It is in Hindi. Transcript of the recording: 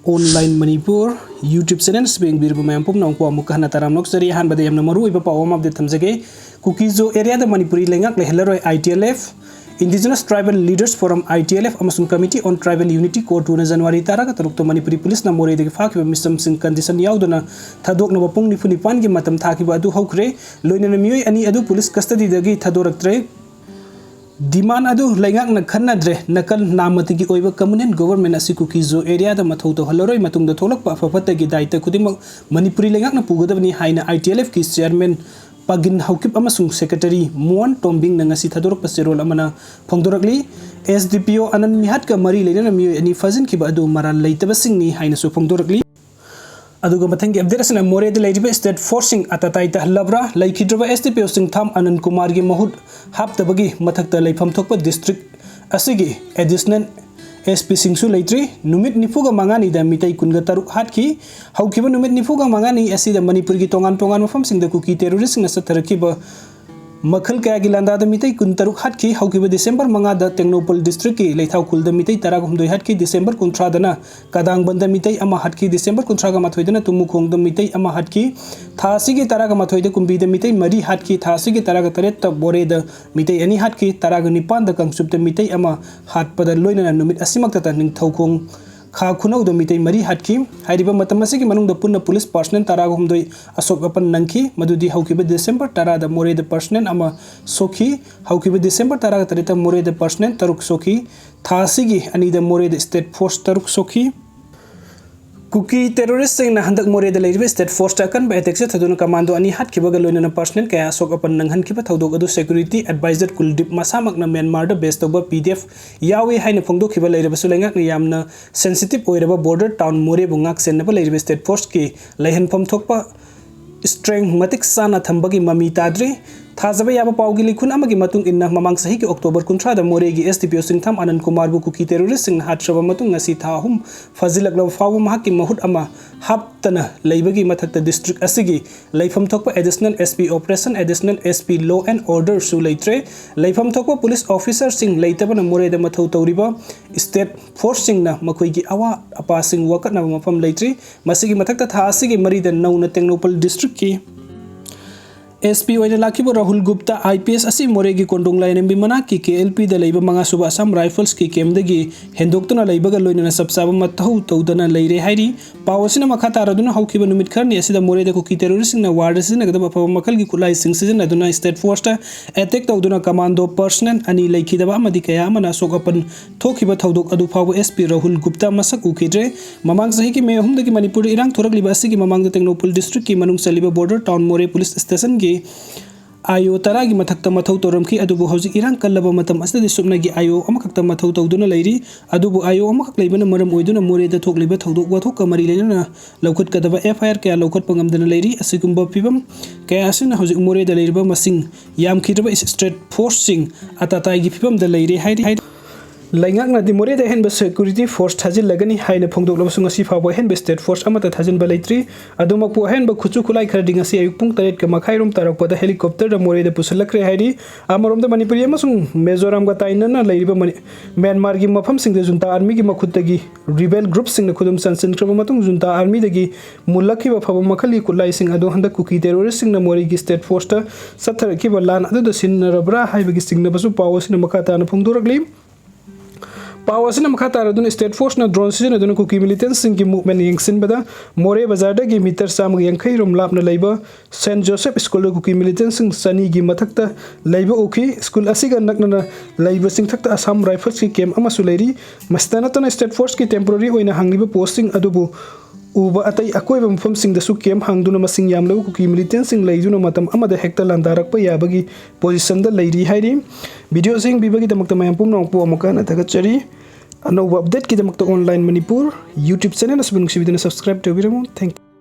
ऑनलाइन मणिपुर यूट्यूब चैनल स्पेंग बीरबो मैम पुम नौको अमुक हना तराम नोक्सरी हान बदे हमना मरु इबा पावम अपडेट थमजगे कुकीजो एरिया द मणिपुरी लेंगाक लेहलरोय ITLF indigenous tribal leaders forum ITLF अमसुंग committee on tribal unity court 2 जनवरी तारा का तरुक तो मणिपुरी पुलिस न मोरे दे फाकिबा मिसम सिंह कंडीशन याउदना थदोकनबा पुंग निफुनिपान गे मतम थाकिबा अदु हौखरे लोइनन मियोय अनि अदु पुलिस कस्टडी दगी थदोरक्त्रे डिमांड अदु लेंगाक न खन्नद्रे नकल नामति की ओइबा कम्युनिटी गवर्नमेंट असि कुकीजो एरिया द मथौ तो हलरोय मतुंग द थोलक फफत की दायित्व खुदिमक मणिपुरी लेंगाक न पुगदबनी हाइना ITLF की चेयरमैन पगिन हौकिप अमसुंग सेक्रेटरी मोहन टोम्बिंग नंगसी थदोरक पसेरोल अमना फोंदोरकली SDPO अनन मिहात का मरी लेना मियो अनि फजन की बदु मरा लेतबसिंगनी हाइना सु फोंदोरकली अदुगा मथंग अपडेट मोरे स्टेट फोर्सिंग अताताई तहलब्रा लेखिद्रबा SDPO सिंगथाम अनंत कुमार की महुत हापतबगी मथक्ता लेफम थोकपा डिस्ट्रिक्ट असिगी एडिशनल SP सिंगसु लेट्री नुमित निफुगा मंगानी द मितै कुनगा तरुक हाटकी हौकिबा नुमित निफुगा मंगानी असिदा मणिपुर की तोंगान तोंगान मफम सिंगदा कुकी टेररिस्ट सिंगना सथरकिबा मखल कया की लांदा द मितै कुन तरुक हाटकी हौकिबा डिसेंबर मंगा द टेक्नोपोल डिस्ट्रिक्ट की लेथाउ कुल द मितै तरा गुमदोय हाटकी डिसेंबर 19 दना कदांग बंद मितै अमा हाटकी डिसेंबर 19 गा मथोय दना तुमुखोंग द मितै अमा हाटकी थासी की तरा गा मथोय द कुंबी द मितै मरी हाटकी थासी की तरा गा तरेत त बोरे द मितै अनि हाटकी तरा गा निपान द कंगसुप द मितै अमा हाट पद लोइना नुमित असिमक त निंग थौखोंग खा खुनौ द मितै मरी हाटकी हाइरिबा मतम असिगी मनुंग द पुन्ना पुलिस पर्सनल तरा गा हुमदोय अशोक अपन नंखी मदुदी हौकिबा डिसेंबर तरा द मोरे द पर्सनल अमा सोखी हौकिबा डिसेंबर तरा गा तरेत मोरे द पर्सनल तरुक सोखी थासीगी अनि द मोरे द स्टेट फोर्स तरुक सोखी कुकी टेररिस्ट सिंह हंदक मोरे द लेरिबे स्टेट फोर्स अकन बे अटैक से थदुन कमांडो अनि हाट खिबगा लोइना पर्सनल कया सोक अपन नंगहन खिबा थौदोक अदु सिक्योरिटी एडवाइजर कुलदीप मसामकना म्यांमार द बेस तोबा PDF यावे हाइने फोंदो खिबा लेरिबा सुलेंगाक यामना सेंसिटिव ओइरबा बॉर्डर टाउन मोरे बुंगाक सेनबा लेरिबे स्टेट फोर्स की लैहनफम थोकपा स्ट्रेंग मतिक साना थंबगी ममी ताद्री थाजब याब पाउगी लिखुन अमगी मतुंग इन्ना ममांग सही के अक्टोबर 19 द मोरेगी SDPO सिंगथाम अनंत कुमार बु कुकी टेररिस्ट सिंग हाट्रब मतुंग ngasi था हुम फजिलकलब फाव महक की महूत अमा हापतना लेबगी मथक डिस्ट्रिक्ट असिगी लेफम थोकपा additional SP operation additional SP law and order सु लेत्रे लेफम थोकपा पुलिस ऑफिसर सिंग लेतबन मोरे द मथौ तौरिबा स्टेट फोर्स सिंग ना मखोई की अवा अपा सिंग वकत ना मफम लेत्रे मसिगी मथक था असिगी मरी द नौना टेक्नोपोल डिस्ट्रिक्ट की SP ओइना लाखिबो राहुल गुप्ता IPS असि मोरेगी कोंडोंग लाइनबी मना की KLP द लेबा मंगा सुबा असम राइफल्स की केमदगी हेंदोक्तना लेबगा लोइना सबसाबा मतहौ तौदना लेरे हाइरी पावसिना मखा तारदुना हौखिबा नुमित खरनी असिदा मोरे द कुकी टेररिस्ट ना वार्ड सिना गदबा फव मखल की कुलाई सिंग सिजन अदुना स्टेट फोर्स ता अटैक तौदुना कमांडो पर्सनल अनि लेखिदबा मदि कया मना सोक अपन थोखिबा थौदोक अदु फाव SP राहुल गुप्ता मसक उखिद्रे ममांग सही की मे हुमदगी मणिपुर इरांग थोरकलिबा असिगी ममांग द टेक्नोपोल डिस्ट्रिक्ट की मनुंग सलिबा बॉर्डर टाउन मोरे पुलिस स्टेशन की आयो तरा की मथक्ता मथौ तोरमखी अदुबु हौजि इरांग कल्लबा मतम असदि सुपनागी आयो अमखक्ता मथौ तौदुना लैरी अदुबु आयो अमखक लैबना मरम ओइदुना मोरे द थोकलिबा थौदोक वाथोक कमरी लेना लौखत कदबा FIR कया लौखत पंगमदना लैरी असिकुंबा फिबम कया असिना हौजि मोरे द लैरिबा मसिंग यामखिरबा स्टेट फोर्स सिंग अताताई की फिबम द लैरी हाइरी लैंगाकना दि मोरे द हेनबा सिक्योरिटी फोर्स थाजिल लगनी हाइना फोंदोकलबसुंग असि फाव हेनबा स्टेट फोर्स अमता थाजिन बलैत्री अदुमकपो हेनबा खुचु खुलाई खरदिंग असि अयुक पुंग 3 का मखाइरोम तरकपदा हेलीकॉप्टर द मोरे द पुसलक्रे हाइरी अमरोम द मणिपुरी अमसुंग मेजोराम गा ताइनना लैरिबा म्यांमार की मफम सिंग द जुंता आर्मी की मखुतगी रिबेल ग्रुप सिंग न खुदुम संसनक्रब मतुंग जुंता आर्मी दगी मुल्लखिबा फव मखली कुलाई सिंग अदो हंदा कुकी टेररिस्ट सिंग न मोरे की स्टेट फोर्स ता सथरखिबा लान अदो द सिनरबरा हाइबगी सिंग न बसु पावसिन मखा तान फोंदोरकली पावसिन मखा तारदुन स्टेट फोर्स न ड्रोन सिजन अदुन कुकी मिलिटेंट सिंग की मूवमेंट यंगसिन बदा मोरे बाजार दगी मीटर साम यंखै रोम लापना लैबा Saint Joseph school Kuki militant सिंग सनी की मथक्ता लैबा उखी स्कूल असिगा नकना लैबा सिंग थक्ता असम राइफल्स की कैम्प अमसु लैरी मस्तनतन स्टेट फोर्स की टेम्पररी ओइना हांगलिबा पोस्टिंग अदुबु उबा अतई अकोइबा मफम सिंग दसु कैम्प हांगदुना मसिंग यामलबा कुकी मिलिटेंट सिंग लैजुना मतम अमदा हेक्टा लांदारकपा याबगी पोजीशन द लैरी हाइरी वीडियो सिंग बिबगी दमक्ता मयम पुमनोंपु अमका नथगचरी अनौबा अपडेट की दमक्ता ऑनलाइन मणिपुर यूट्यूब चैनल असबुंग सिबिदना सब्सक्राइब तौबिरमु थैंक यू।